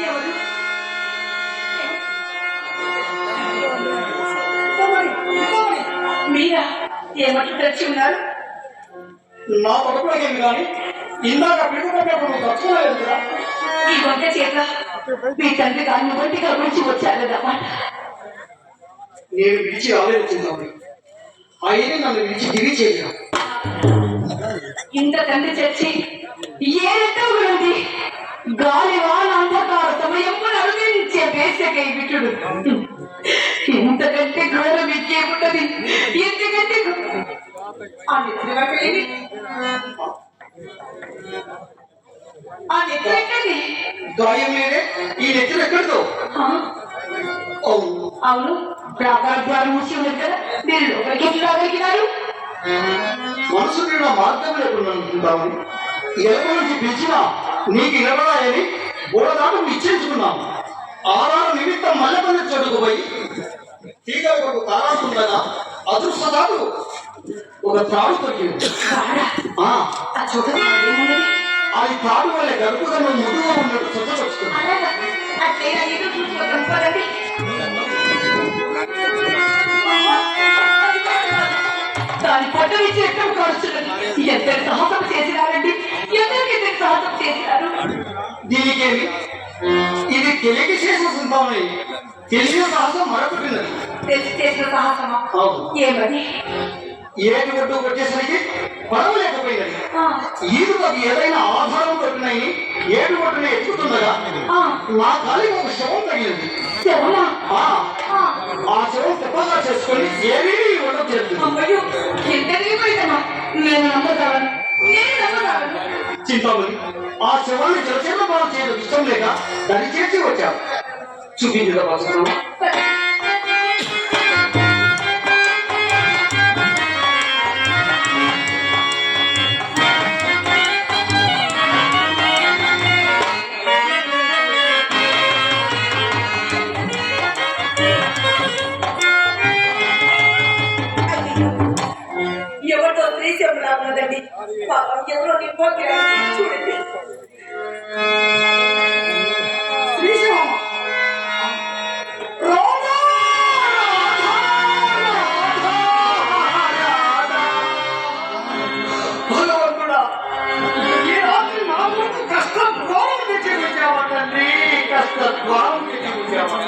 ఎవరు మీరా? ఏమంటూ తెచ్చి ఉన్నారు? నా కొడుకులకేమి కానీ ఇందాక పిడుగుపడ్డప్పుడు నువ్వు తచ్చుకోలేదు కదా. ఈ వంట చేత మీ తండ్రి దాన్ని ఒంటిగా గురించి వచ్చారన్నమాట. నేను విడిచి ఆలోచించాను, అయినా నన్ను విడిచి దిగి చేయను. ఇంత తండ్రి చచ్చి ఏ రెట్టవులుంది గాలి వాన అంధకార సమయము అనుభవించే వేసకై విటుడు. ఇంతకంటే ఘోరం ఇంకేమున్నది? ఎందుకంటే ఆ నెత్తి ఎక్కడి గాయం లేదే ఈ నెత్తులు ఎక్కడితో? అవును, ప్రాకార మూసి ఉన్నది కదా, మీరు లోపలికి ఎట్లు రాగలిగినారు? మనసుకి నా మార్గం లేకుండా అనుకుంటాము. ఎలుక నుంచి పిలిచినా నీకు ఇవ్వడాయని బోడదాటు నిశ్చయించుకున్నాము. ఆరారు నిమిత్తం మల్లెపల్లి చోటుకు పోయి తీగ ఒక తారాసుండగా అదృష్టదాటు ఒక త్రాడు దొరికింది. అది తాడు వల్ల గడుపుగా నువ్వు ముదుగా ఉన్నట్టు స్వచ్ఛపరుచుకున్నావు. దాని పొట్ట నుంచి ఎక్కడ కాల్చున్నది? ఎంతటి సాహసం చేసినారండి, ఎంతటి సాహసం చేసినారు? దీనికేమి ఇది తెలియక చేసిన సంతానమే, తెలిసిన సాహసం మరొకటి తెలిసి చేసిన సాహసమా? ఏమని? ఏటి ఒడ్డు వచ్చేసరికి పడవలేకపోయినది. ఈదుకు ఏదైనా ఆధారం దొరికినాయి. ఏడు ఒడ్డున ఎక్కుతుండగా నా కాలికి ఒక శవం తగిలింది. ఆ శవం తెప్పగా చేసుకొని ఏమీ ఒడ్డు చేస్తుంది. చింతామణి, ఆ శవాన్ని జలచేత బాగా చేయడం ఇష్టం లేక దాన్ని చేర్చి వచ్చావు. చూపించదా భాషను? ఎవరితో శ్రీశం రాబోదండి, ఎవరో నింపకి చూడండి. భగవంతుడా, ఈ రాత్రి నా ముందు కష్టద్వారం తెచ్చి వచ్చావా తండ్రి? కష్టద్వారం తెచ్చి వచ్చావా?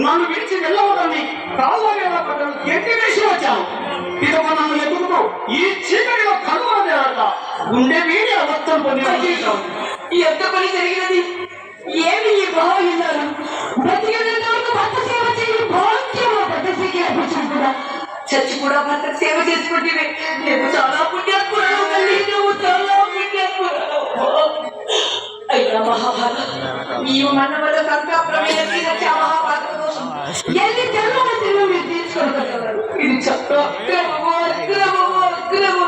నన్ను విడిచి వెళ్ళవదని కాళ్ళ ఎట్టి వేసి వచ్చాను. ఇక నన్ను ఎదుగుతూ ఈ చీకటిలో కనుగొనదేరట గుండె వీడి అబద్ధం పొంది ఎంత పని జరిగినది? ఏమి ఈ భావం ఇల్లారు బ్రతికినంత వరకు భర్త సేవ చేయి భాగ్యమా? భర్త కూడా చచ్చి కూడా భర్త సేవ చేసుకుంటే నేను చాలా పుణ్యాత్మురాలు తల్లి, నువ్వు చాలా పుణ్యాత్మురాలు. అయ్యా మహాభారత, నీవు మన వల్ల సంతాప్రమేయ మహాభారత దోషం ఎన్ని జన్మల జన్మ మీరు తీర్చుకోగలరు. ఇది చక్రమో అక్రమమో అక్రమమో.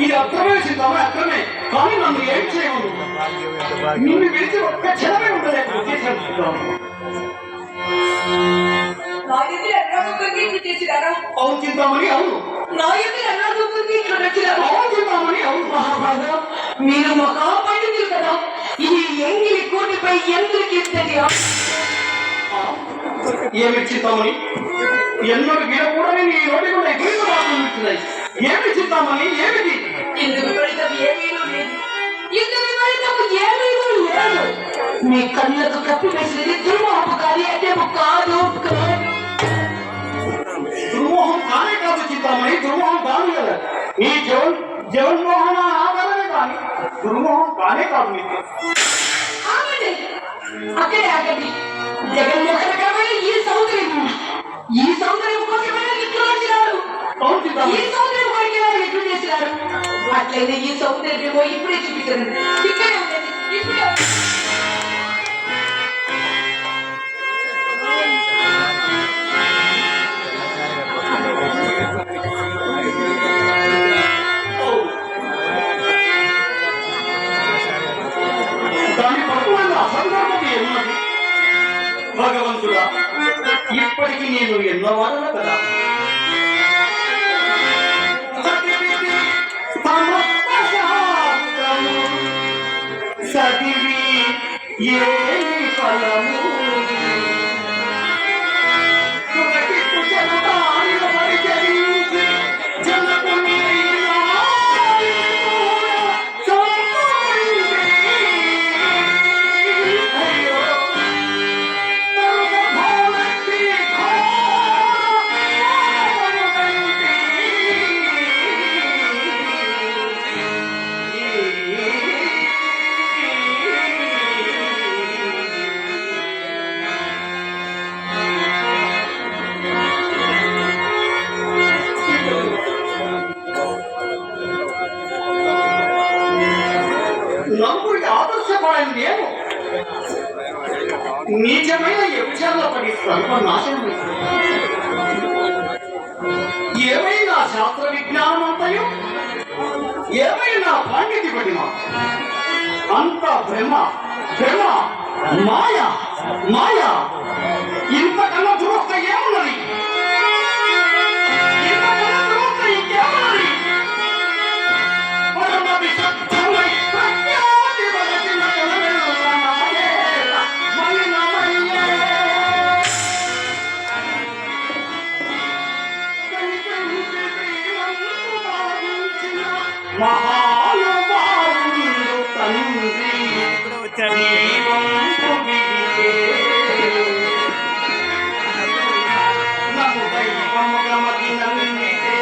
ఇది అక్రమే సిద్ధమే, అక్రమే. కానీ నన్ను ఏం చేయను. నిన్ను విడిచి ఒక్క క్షణమే ఉండలేదు. నా ఎదురు అన్నదొక్కరికి ఇట్లు చేసినారా? అవును చింతామణి, అవును. నా ఎదురు అన్నదొక్కరికి ఇట్లు నచ్చినారా? అవును చింతామణి, అవును. మహాభారత, మీరు మహాపండితులు కదా, ఈ ఎంగిలి కోటిపై ఎందుకు ఇంతటి ఏమి చింతామణి? ఎన్నో వినకూడని నీ నోటి కూడా ఎగురుతున్నాయి. మీ కళ్ళకు కప్పి వేసినది దుర్మోహపు కార్యము కాదు. దుర్మోహం కానే కాదు చింతామణి, దుర్మోహం కాదు కదా. ఈ జగన్మోహన ఆధారమే కానీ దుర్మోహం కానే కాదు మీకు. ఆగండి, అక్కడే ఆగండి. జగన్మోహన కాబట్టి ఈ సౌందర్యం కోసమైనా ఇట్లు వచ్చినారు. ఈ సౌందర్యం కొరికినారు, ఎట్లు చేసినారు. అట్లయితే ఈ సౌందర్యమో ఇప్పుడే చూపించండి. ఇక్కడే ఉండండి, ఇప్పుడే. దాని పట్టుకున్న అసందర్భం ఏమున్నది భగవంతుడా? ఇప్పటికీ నేను ఎన్నో వారల కదా చదివి ఏ ఫలము నలుగురికి ఆదర్శపడని నేను నీచమైన వ్యభిచారంలో పడి సర్వనాశనం. ఏమైనా శాస్త్ర విజ్ఞానం అంతయు, ఏమైనా పాండిత్య పడిమ అంత భ్రమ మాయ. ఇంతకన్నా దురస్థ ఏమున్నది? ఇంకేమున్నది? పరమ విశుద్ధమై మహానుభావులు తండ్రి నన్ను దైవముగా మది నమ్మితే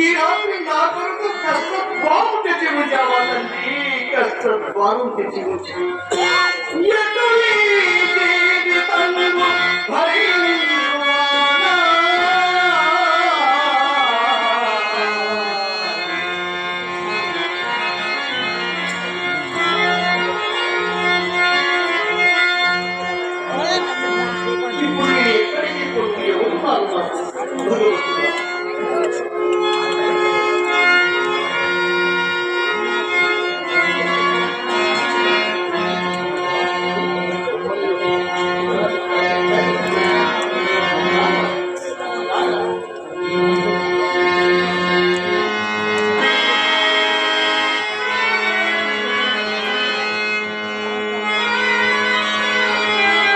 ఈ రాత్రి నా కొరకు కష్టద్వారం తెచ్చి ఉంచావాలండి. కష్టద్వారం తెచ్చి ఉంచి